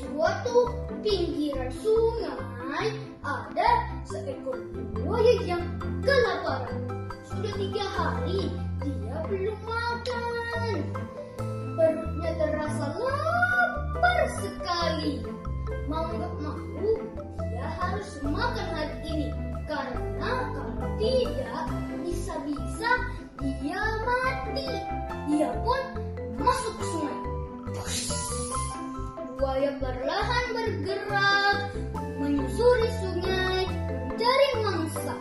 suatu pinggiran sungai ada seekor buaya yang kelaparan. Sudah 3 hari dia belum makan. Perutnya terasa lapar sekali. Mau gak mau dia harus makan hari ini, karena kalau tidak bisa-bisa dia mati. Dia pun masuk ke sungai. Buaya perlahan bergerak menyusuri sungai mencari mangsa.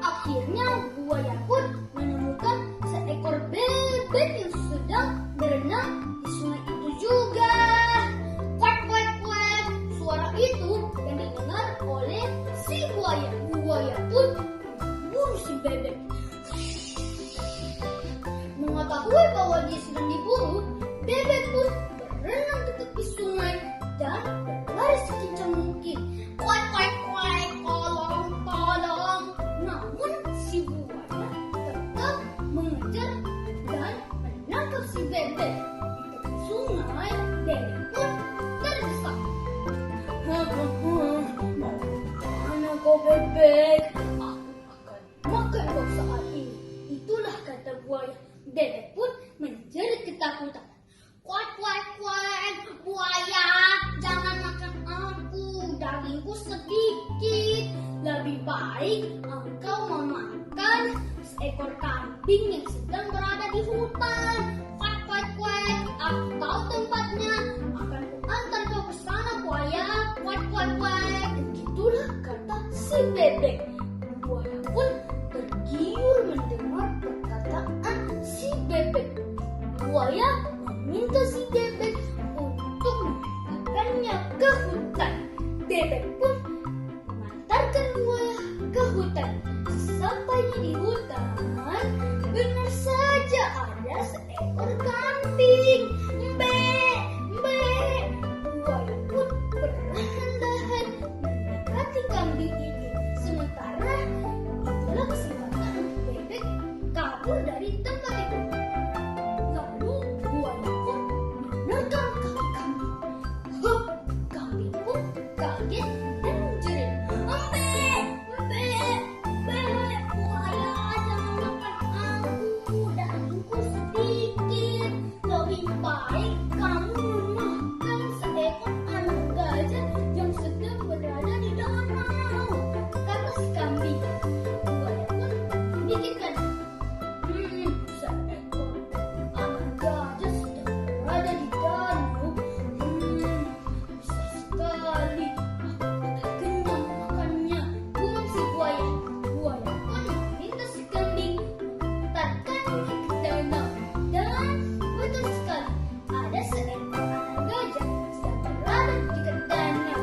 Akhirnya buaya pun menemukan seekor bebek yang sedang berenang di sungai itu juga. Kuek kuek kuek, suara itu yang didengar oleh si buaya. Buaya pun memburu si bebek. Mengetahui bahwa dia sedang diburu, bebek pun berenang ke tepi sungai dan berlari sekencang mungkin. Kuek kuek kuek, tolong tolong. Namun si buaya tetap mengejar dan menangkap si bebek. Di tepi sungai, bebek pun terdesak. Mau mana kau bebek? Aku akan makan kau saat ini. Itulah kata buaya. Bebek pun menjerit ketakutan. Kuek kuek kuek, buaya, jangan makan aku, dagingku sedikit. Lebih baik engkau memakan seekor kambing yang sedang berada di hutan. Kuek kuek kuek, aku tahu tempatnya. Akan kuantar kau ke sana, buaya. Kuek kuek kuek. Begitulah kata si bebek. Buaya pun tergiur mendengar perkataan si bebek. Buaya meminta si bebek untuk mengantarkannya ke hutan. Bebek pun mengantarkan buaya ke hutan. Sampainya di hutan, benar saja ada seekor kambing. Mbe, mbe. Buaya pun perlahan-lahan mendekati kambing itu. Sementara itulah kesempatan bebek kabur dari tempat itu. Lalu buaya pun menangkap kambing. Kambing pun kaget dan menjerit. Mbe, mbe, mbe, buaya jangan makan aku, dagingku sedikit. Lebih baik kamu memakan seekor anak gajah yang sedang berada di danau, kata si kambing. Buaya pun memikirkan. Seekor anak gajah sedang berada di danau. Bisa sekali aku tak kenyang makannya, gumam si buaya. Buaya pun meminta si kambing mengantarkannya ke danau. Dan betul sekali, ada seekor anak gajah sedang berada di dekat danau.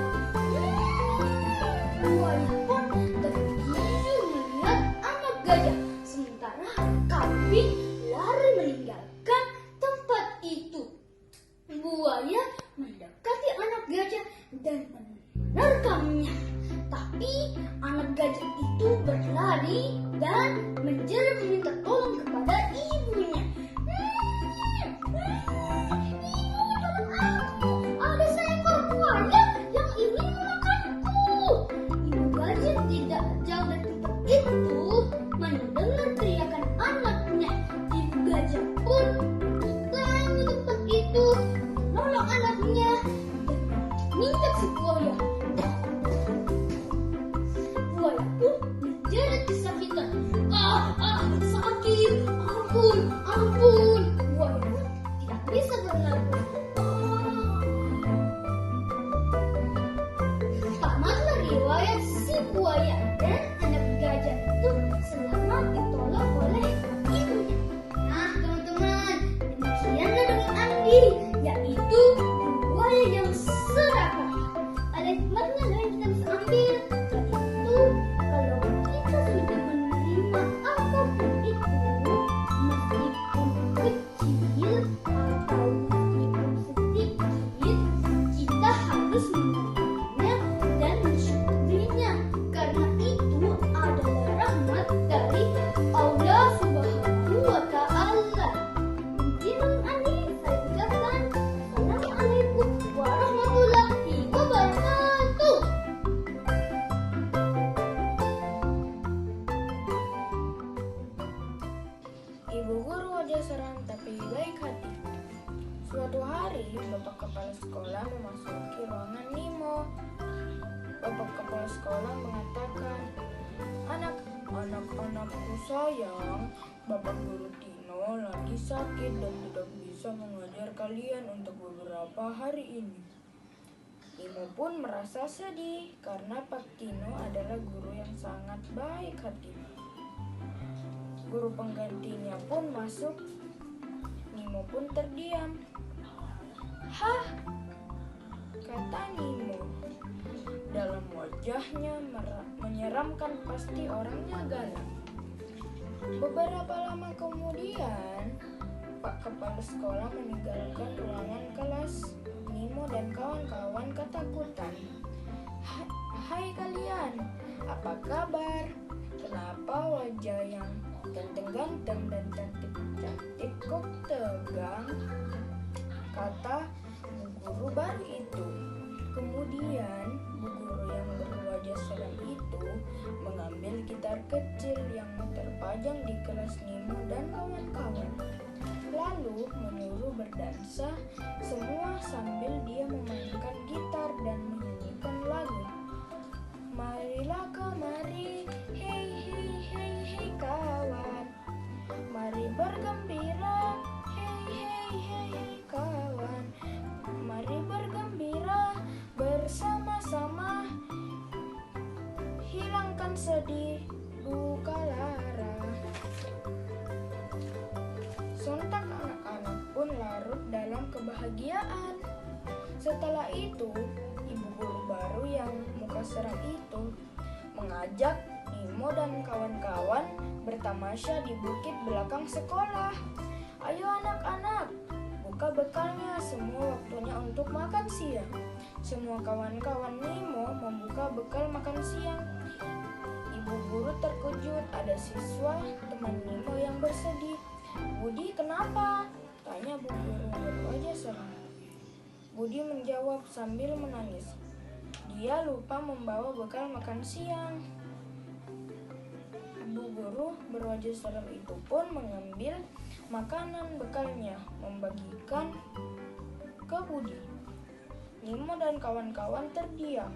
Buaya pun tergiur melihat anak gajah, sementara kambing lari meninggalkan tempat itu. Buaya mendekati anak gajah dan menerkamnya. Tapi anak gajah itu berlari dan menjerit meminta tolong kepada ibunya. Ibu, tolong aku. Ada seekor buaya yang ingin memakanku. Ibu gajah tidak jauh dari tempat itu mendengar teriakan anaknya. Ibu gajah pun mendatangi tempat itu, menolong anaknya dan menginjak si buaya. Buaya pun menjerit kesakitan. Sakit, ampun, ampun. Buaya pun tidak bisa berlari. Tamatlah riwayat si buaya dan anak gajah itu selamat ditolong oleh ibunya. Nah teman-teman, demikianlah dongeng Andi, yaitu buaya yang serakah. Ada Bapak Kepala Sekolah memasuki ruangan Nemo. Bapak Kepala Sekolah mengatakan, Anak-anakku sayang, Bapak Guru Tino lagi sakit dan tidak bisa mengajar kalian untuk beberapa hari ini. Nemo pun merasa sedih karena Pak Tino adalah guru yang sangat baik hati. Guru penggantinya pun masuk. Nemo pun terdiam. "Hah?" kata Nemo. Dalam wajahnya menyeramkan, pasti orangnya galak. Beberapa lama kemudian, Pak Kepala Sekolah meninggalkan ruangan kelas. Nemo dan kawan-kawan ketakutan. Hai kalian, apa kabar? Kenapa wajah yang ganteng-ganteng dan cantik-cantik kok tegang? Kata bu guru baru itu. Kemudian bu guru yang berwajah seram itu mengambil gitar kecil yang terpajang di kelas Nemo dan kawan-kawan. Lalu menyuruh berdansa semua sambil dia memainkan gitar dan menyanyikan lagu. Marilah kemari, hei hei hei hei kawan. Mari bergembira, hei hei hei hei kawan. Mari bergembira bersama-sama, hilangkan sedih, duka lara. Sontak anak-anak pun larut dalam kebahagiaan. Setelah itu, ibu guru baru yang muka seram itu mengajak Nemo dan kawan-kawan bertamasya di bukit belakang sekolah. Ayo anak-anak, buka bekalnya, semua waktunya untuk makan siang. Semua kawan-kawan Nemo membuka bekal makan siang. Ibu guru terkejut, ada siswa teman Nemo yang bersedih. Budi, kenapa? Tanya bu guru berwajah seram. Budi menjawab sambil menangis. Dia lupa membawa bekal makan siang. Bu guru berwajah seram itu pun mengambil makanan bekalnya, membagikan ke Budi. Nemo dan kawan-kawan terdiam.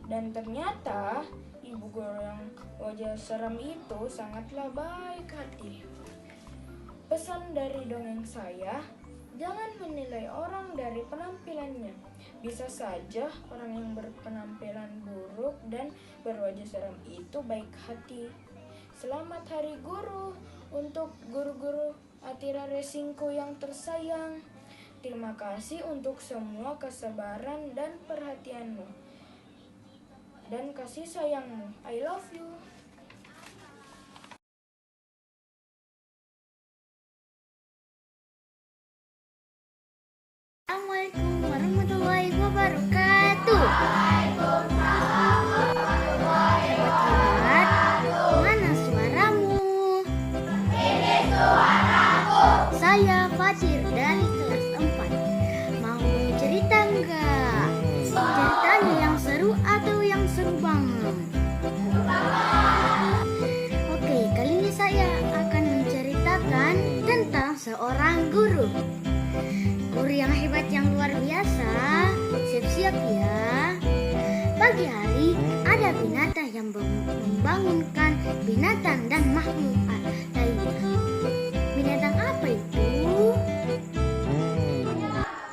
Dan ternyata ibu guru yang wajah seram itu sangatlah baik hati. Pesan dari dongeng saya, jangan menilai orang dari penampilannya. Bisa saja orang yang berpenampilan buruk dan berwajah seram itu baik hati. Selamat Hari Guru untuk guru-guru Atira Racingku yang tersayang. Terima kasih untuk semua kesabaran dan perhatianmu dan kasih sayangmu. I love you. Assalamualaikum warahmatullahi wabarakatuh. Hebat-hebat, mana suaramu? Ini suaraku. Saya Fatir dari kelas 4. Mau cerita enggak? Ceritanya yang seru atau yang seru banget? Oke, kali ini saya akan menceritakan tentang seorang guru. Guru yang hebat, yang luar biasa. Siap-siap ya. Pagi hari ada binatang yang membangunkan binatang dan makhluk lainnya. Binatang apa itu?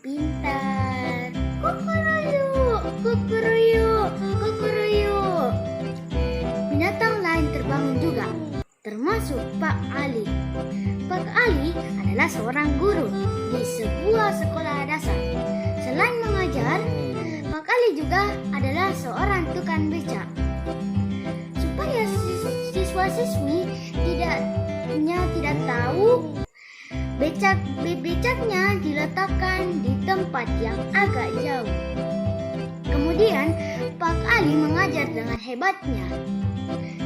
Pintar. Kukuruyuk, kukuruyuk, kukuruyuk. Binatang lain terbangun juga, termasuk Pak Ali. Pak Ali adalah seorang guru di sebuah sekolah dasar. Selain mengajar, Pak Ali juga adalah seorang tukang becak. Supaya siswa-siswi tidak tahu, becaknya diletakkan di tempat yang agak jauh. Kemudian Pak Ali mengajar dengan hebatnya.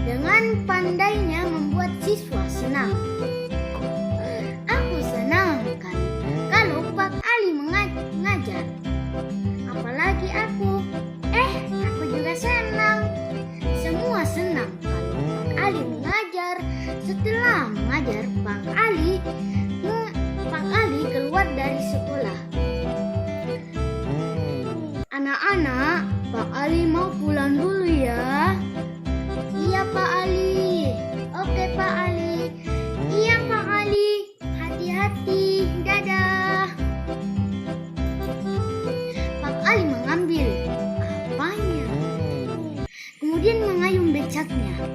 Dengan pandainya membuat siswa senang. Aku senang kalau Pak Ali mengajar. Apalagi aku. Aku juga senang. Semua senang kalau Pak Ali mengajar. Setelah mengajar, Pak Ali keluar dari sekolah. Anak-anak, Pak Ali mau pulang dulu ya. Iya Pak Ali. Oke Pak Ali. Iya Pak Ali. Hati-hati. Dadah. Pak Ali mengambil apanya? Kemudian mengayun becaknya.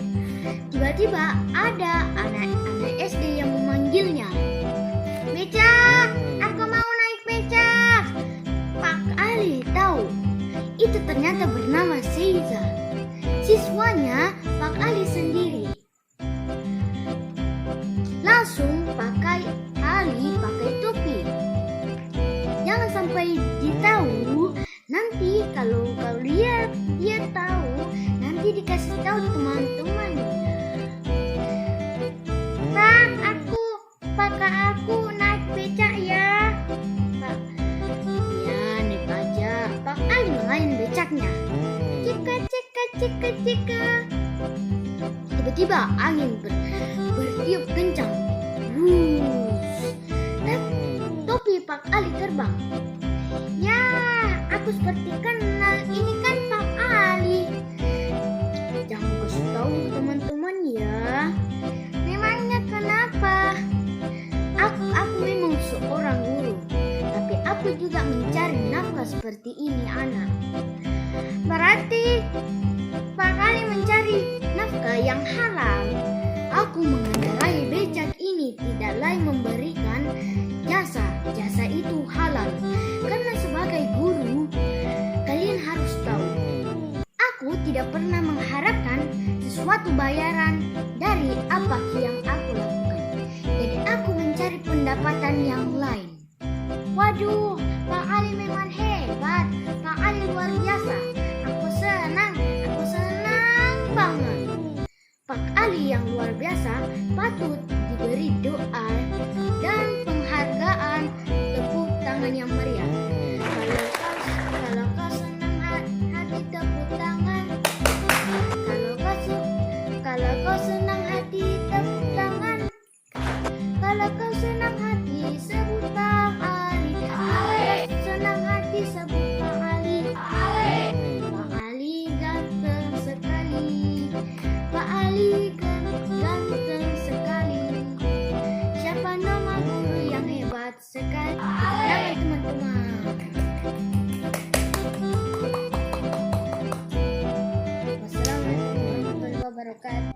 Tiba-tiba ada anak-anak SD yang memanggilnya. Becak, aku mau naik becak. Pak Ali tahu, itu ternyata bernama Seiza. Siswanya Pak Ali sendiri. Langsung Ali pakai topi. Jangan sampai ditahu. Nanti kalau dia tahu, nanti dikasih tahu teman-temannya. Pak, aku naik becak ya. Pak, ya naik aja. Pak Ali mengayun becaknya. Cika. Tiba-tiba angin bertiup kencang. Topi Pak Ali terbang. Ya, aku seperti kenal. Ini kan Pak Ali. Jangan kasih tahu teman-teman ya. Memangnya kenapa? Aku memang seorang guru, tapi aku juga mencari nafkah seperti ini anak. Berarti Pak Ali mencari nafkah yang halal. Aku mengendarai becak ini tidak lain memberikan jasa. Jasa itu halal. Karena sebagai guru, kalian harus tahu, aku tidak pernah mengharapkan sesuatu bayaran dari apa yang aku lakukan. Jadi aku mencari pendapatan yang lain. Waduh, Pak Ali memang hebat. Pak Ali luar biasa. Aku senang banget. Pak Ali yang luar biasa patut diberi doa dan penghargaan, tepuk tangan yang meriah. Kalau kau senang hati tepuk tangan. Kalau kau senang hati tepuk tangan. Kalau kau senang hati sebut Pak Ali. Senang hati sebut Pak Ali. Pak Ali ganteng sekali. Pak Ali ganteng sekali. Siapa nama guru yang hebat sekali? Tangan teman-teman. Wassalamualaikum warahmatullahi wabarakatuh.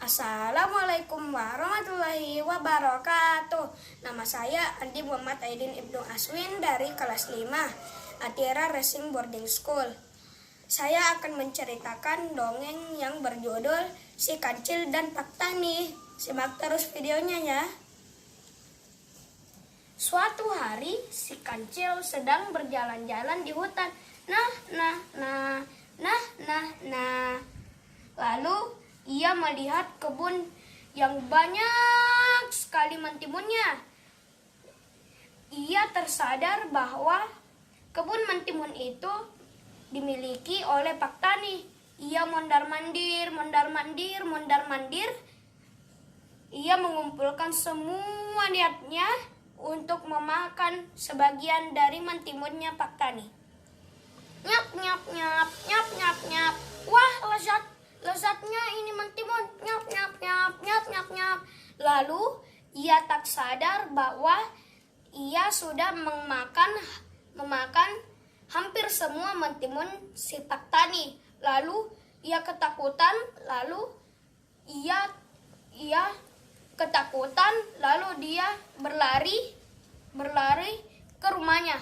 Assalamualaikum warahmatullahi wabarakatuh. Nama saya Andi Muhammad Aidin Ibnu Aswin dari kelas 5 Atira Racing Boarding School. Saya akan menceritakan dongeng yang berjudul Si Kancil dan Pak Tani. Simak terus videonya ya. Suatu hari si Kancil sedang berjalan-jalan di hutan. Lalu ia melihat kebun yang banyak sekali mentimunnya. Ia tersadar bahwa kebun mentimun itu dimiliki oleh Pak Tani. Ia mondar-mandir. Ia mengumpulkan semua niatnya untuk memakan sebagian dari mentimunnya Pak Tani. Nyap. Wah, lezatnya ini mentimun. Nyap. Lalu ia tak sadar bahwa ia sudah memakan hampir semua mentimun si Pak Tani. Lalu ia ketakutan. Lalu dia berlari ke rumahnya.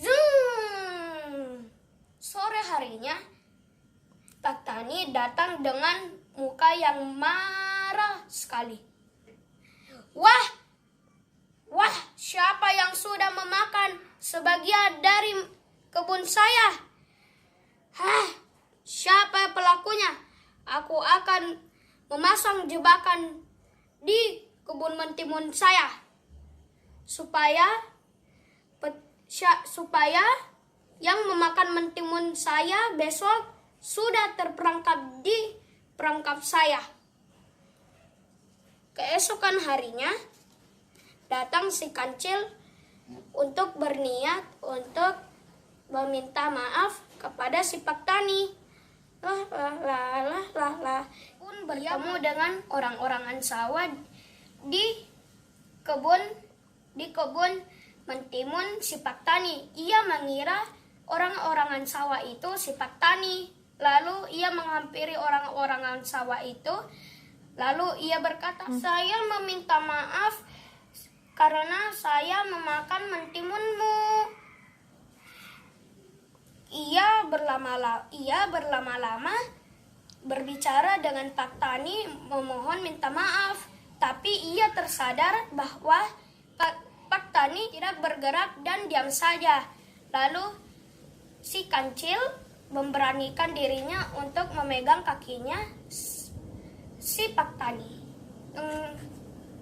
Zoom. Sore harinya Pak Tani datang dengan muka yang marah sekali. Wah, siapa yang sudah memakan sebagian dari kebun saya? Siapa pelakunya? Aku akan memasang jebakan di kebun mentimun saya supaya yang memakan mentimun saya besok sudah terperangkap di perangkap saya. Keesokan harinya datang si kancil untuk berniat untuk meminta maaf kepada si Paktani. Pun bertemu dengan orang-orang Ansawa di kebun mentimun si Paktani. Ia mengira orang-orang Ansawa itu si Paktani. Lalu ia menghampiri orang-orang Ansawa itu. Lalu ia berkata, saya meminta maaf karena saya memakan mentimunmu. Ia berlama-lama berbicara dengan Paktani memohon minta maaf. Tapi ia tersadar bahwa Paktani tidak bergerak dan diam saja. Lalu si kancil memberanikan dirinya untuk memegang kakinya si Paktani.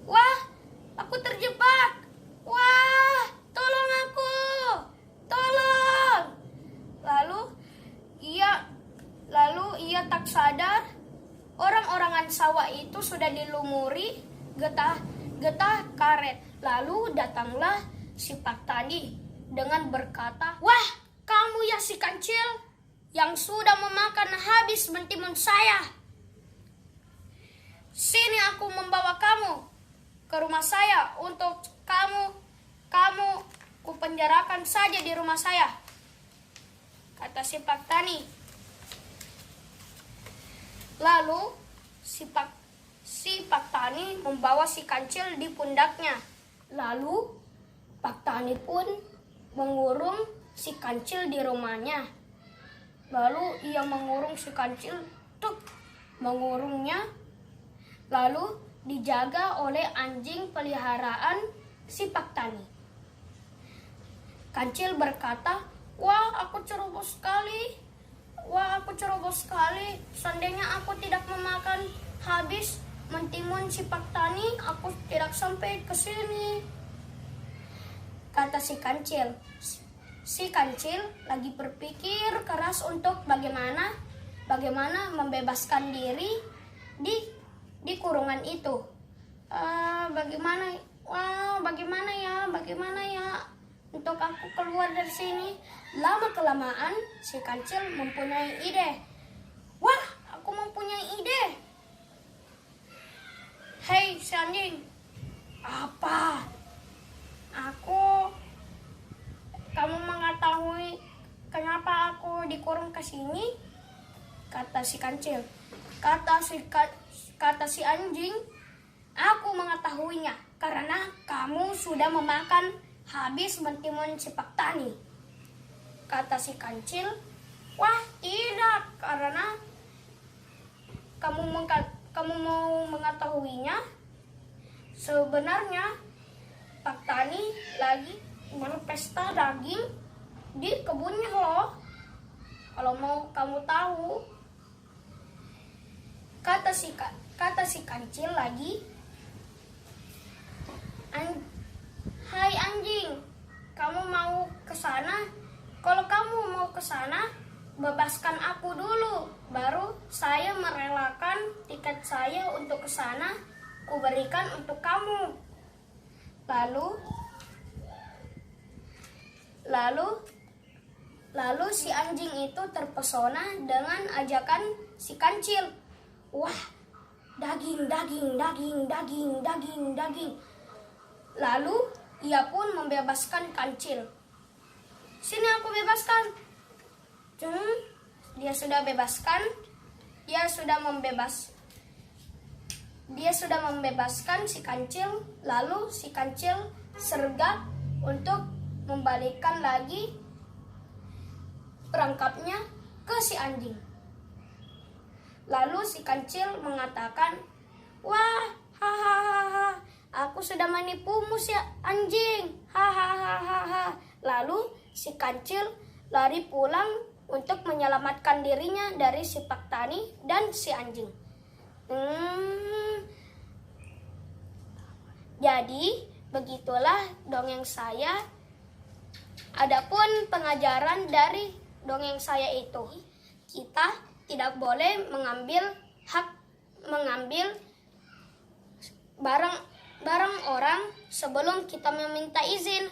Wah, aku terjebak. Wah, tolong aku. Tolong. Lalu ia tak sadar orang-orang Ansawa itu sudah dilumuri getah karet. Lalu datanglah si Paktani dengan berkata, wah, kamu ya si kancil yang sudah memakan habis mentimun saya. Sini aku membawa kamu ke rumah saya untuk kamu kupenjarakan saja di rumah saya, kata si Paktani. Lalu si Paktani membawa si kancil di pundaknya. Lalu Paktani pun mengurung si kancil di rumahnya. Lalu ia mengurung si kancil, mengurungnya. Lalu dijaga oleh anjing peliharaan si Paktani. Kancil berkata, wah, aku ceroboh sekali. Seandainya aku tidak memakan habis mentimun si Paktani, aku tidak sampai ke sini, kata si kancil. Si kancil lagi berpikir keras untuk bagaimana membebaskan diri di kurungan itu. Bagaimana ya untuk aku keluar dari sini? Lama kelamaan si kancil mempunyai ide. Wah, aku mempunyai ide. Hei si anjing, apa? Kamu mengetahui kenapa aku dikurung ke sini? Kata si kancil. Kata si anjing, aku mengetahuinya karena kamu sudah memakan habis mentimun si Paktani. Kata si kancil, wah tidak, karena kamu mau mengetahuinya. Sebenarnya Paktani lagi berpesta daging di kebunnya loh. Kalau mau kamu tahu, kata si kancil lagi. Hai anjing, kamu mau ke sana? Kalau kamu mau ke sana, bebaskan aku dulu, baru saya merelakan tiket saya untuk ke sana, kuberikan untuk kamu. Lalu si anjing itu terpesona dengan ajakan si kancil. Wah, daging. Lalu ia pun membebaskan kancil. Sini aku bebaskan. Dia sudah membebaskan si kancil. Lalu si kancil sergap untuk membalikkan lagi perangkapnya ke si anjing. Lalu si kancil mengatakan, "Wah, hahaha, aku sudah menipumu si anjing, hahaha." Lalu si kancil lari pulang untuk menyelamatkan dirinya dari si Pak Tani dan si anjing. Jadi begitulah dongeng saya. Adapun pengajaran dari dongeng saya itu, kita tidak boleh mengambil barang orang sebelum kita meminta izin.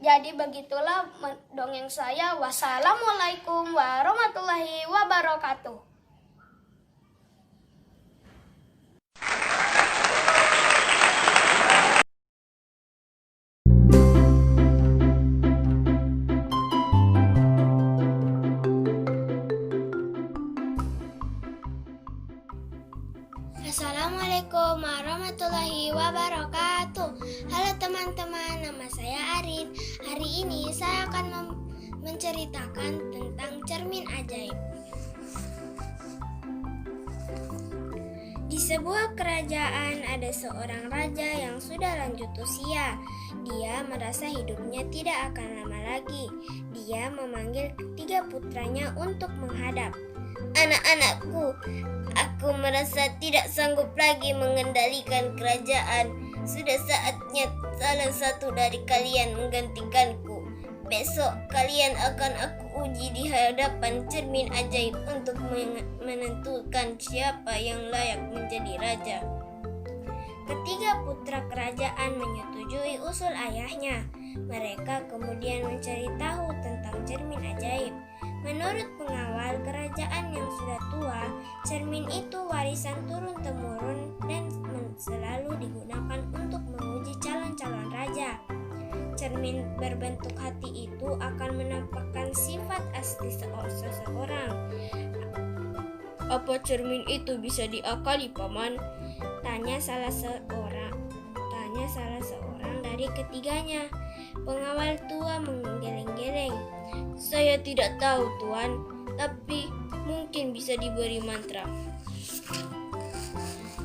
Jadi begitulah dongeng saya. Wassalamualaikum warahmatullahi wabarakatuh. Assalamualaikum warahmatullahi wabarakatuh. Halo teman-teman, nama saya Arin. Hari ini saya akan menceritakan tentang cermin ajaib. Di sebuah kerajaan ada seorang raja yang sudah lanjut usia. Dia merasa hidupnya tidak akan lama lagi. Dia memanggil ketiga putranya untuk menghadap. Anak-anakku, aku merasa tidak sanggup lagi mengendalikan kerajaan. Sudah saatnya salah satu dari kalian menggantikanku. Besok kalian akan aku uji di hadapan cermin ajaib untuk menentukan siapa yang layak menjadi raja. Ketiga putra kerajaan menyetujui usul ayahnya. Mereka kemudian mencari tahu tentang cermin ajaib. Menurut pengawal kerajaan yang sudah tua, cermin itu warisan turun-temurun dan selalu digunakan untuk menguji calon-calon raja. Cermin berbentuk hati itu akan menampakkan sifat asli seseorang. Apa cermin itu bisa diakali, Paman? Tanya salah seorang dari ketiganya. Pengawal tua menggeleng-geleng. Saya tidak tahu, Tuan, tapi mungkin bisa diberi mantra.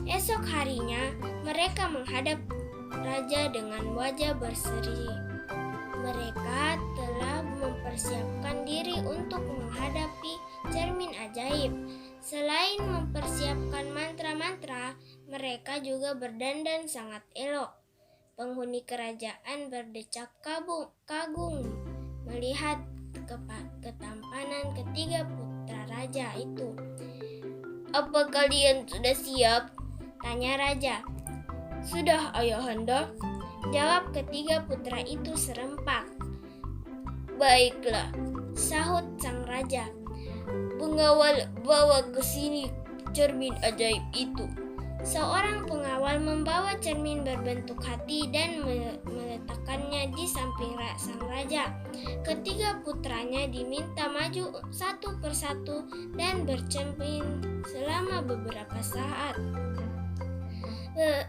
Esok harinya, mereka menghadap raja dengan wajah berseri. Mereka telah mempersiapkan diri untuk menghadapi cermin ajaib. Selain mempersiapkan mantra-mantra, mereka juga berdandan sangat elok. Penghuni kerajaan berdecak kagum melihat ketampanan ketiga putra raja itu. Apa kalian sudah siap? Tanya raja. Sudah, Ayahanda, jawab ketiga putra itu serempak. Baiklah, sahut sang raja. Pengawal, bawa ke sini cermin ajaib itu. Seorang pengawal membawa cermin berbentuk hati dan meletakkannya di samping sang raja. Ketiga putranya diminta maju satu persatu dan bercermin selama beberapa saat.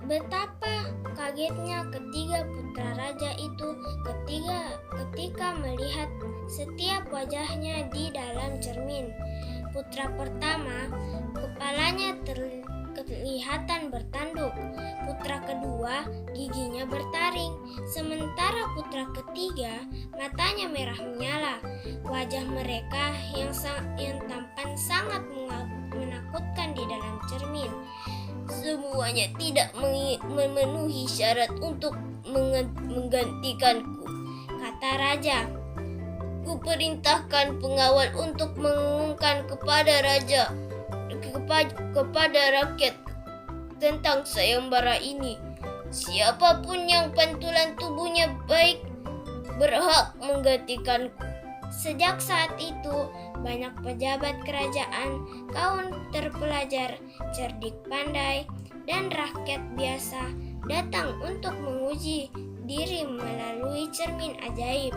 Betapa kagetnya ketiga putra raja itu ketika melihat setiap wajahnya di dalam cermin. Putra pertama, kepalanya kelihatan bertanduk. Putra kedua, giginya bertaring. Sementara putra ketiga, matanya merah menyala. Wajah mereka yang tampan sangat menakutkan di dalam cermin. Semuanya tidak memenuhi syarat untuk menggantikanku, kata raja. Kuperintahkan pengawal untuk mengumumkan kepada rakyat tentang sayembara ini. Siapapun yang pantulan tubuhnya baik berhak menggantikanku. Sejak saat itu, banyak pejabat kerajaan, kaum terpelajar, cerdik pandai, dan rakyat biasa datang untuk menguji diri melalui cermin ajaib.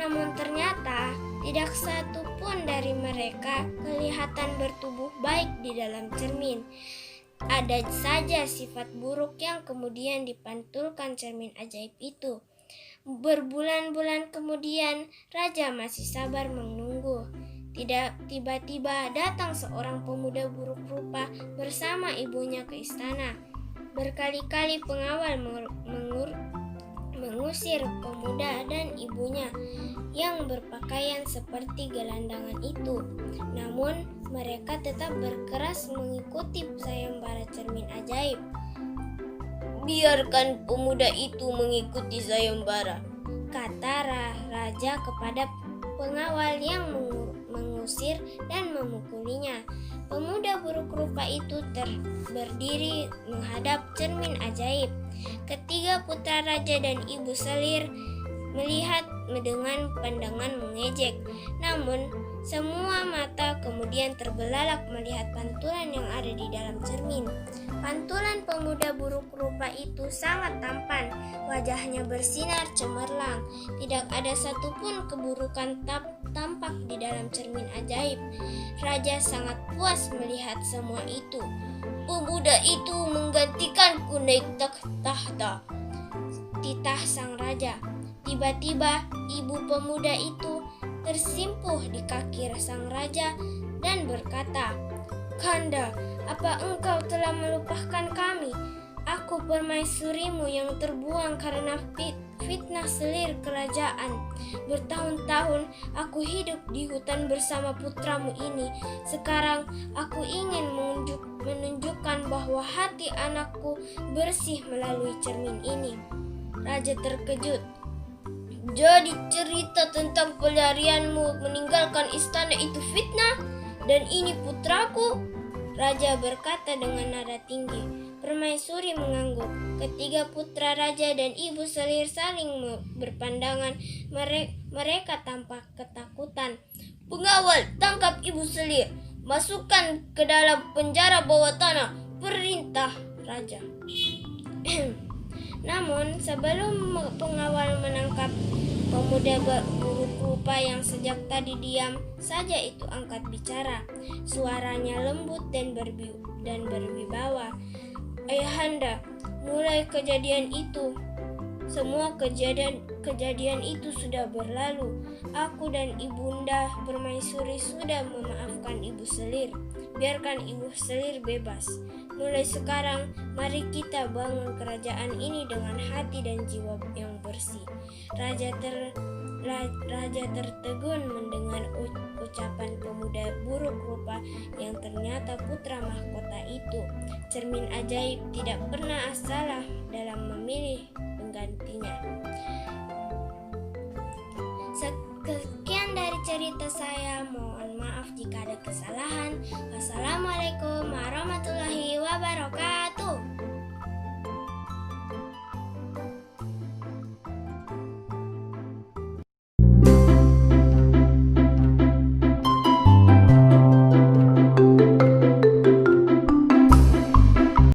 Namun ternyata tidak satu pun dari mereka kelihatan bertubuh baik di dalam cermin. Ada saja sifat buruk yang kemudian dipantulkan cermin ajaib itu. Berbulan-bulan kemudian, raja masih sabar menunggu. Tiba-tiba datang seorang pemuda buruk rupa bersama ibunya ke istana. Berkali-kali pengawal mengusir pemuda dan ibunya yang berpakaian seperti gelandangan itu. Namun mereka tetap berkeras mengikuti sayembara cermin ajaib. "Biarkan pemuda itu mengikuti sayembara," kata raja kepada pengawal yang mengusir dan memukulinya. Pemuda buruk rupa itu berdiri menghadap cermin ajaib. Ketiga putra raja dan ibu selir melihat dengan pandangan mengejek. Namun semua mata kemudian terbelalak melihat pantulan yang ada di dalam cermin. Pantulan pemuda buruk rupa itu sangat tampan. Wajahnya bersinar cemerlang. Tidak ada satupun keburukan tampak di dalam cermin ajaib. Raja sangat puas melihat semua itu. "Pemuda itu menggantikanku naik tahta," titah sang raja. Tiba-tiba ibu pemuda itu tersimpuh di kaki sang raja dan berkata, "Kanda, apa engkau telah melupakan kami? Aku permaisurimu yang terbuang karena fitnah selir kerajaan. Bertahun-tahun aku hidup di hutan bersama putramu ini. Sekarang aku ingin menunjukkan bahwa hati anakku bersih melalui cermin ini." Raja terkejut. "Jadi cerita tentang pelarianmu meninggalkan istana itu fitnah? Dan ini putraku?" Raja berkata dengan nada tinggi. Permaisuri mengangguk. Ketiga putra raja dan ibu selir saling berpandangan. Mereka tampak ketakutan. "Pengawal, tangkap ibu selir. Masukkan ke dalam penjara bawah tanah," perintah raja. Namun sebelum pengawal menangkap pemuda buruk rupa yang sejak tadi diam saja itu angkat bicara. Suaranya lembut dan berwibawa. "Ayahanda, mulai kejadian itu, semua kejadian itu sudah berlalu. Aku dan ibunda permaisuri sudah memaafkan ibu selir. Biarkan ibu selir bebas. Mulai sekarang, mari kita bangun kerajaan ini dengan hati dan jiwa yang bersih." Raja tertegun mendengar ucapan pemuda buruk rupa yang ternyata putra mahkota itu. Cermin ajaib tidak pernah salah dalam memilih penggantinya. Sekian dari cerita saya. Mohon maaf jika ada kesalahan. Wassalamualaikum warahmatullahi wabarakatuh.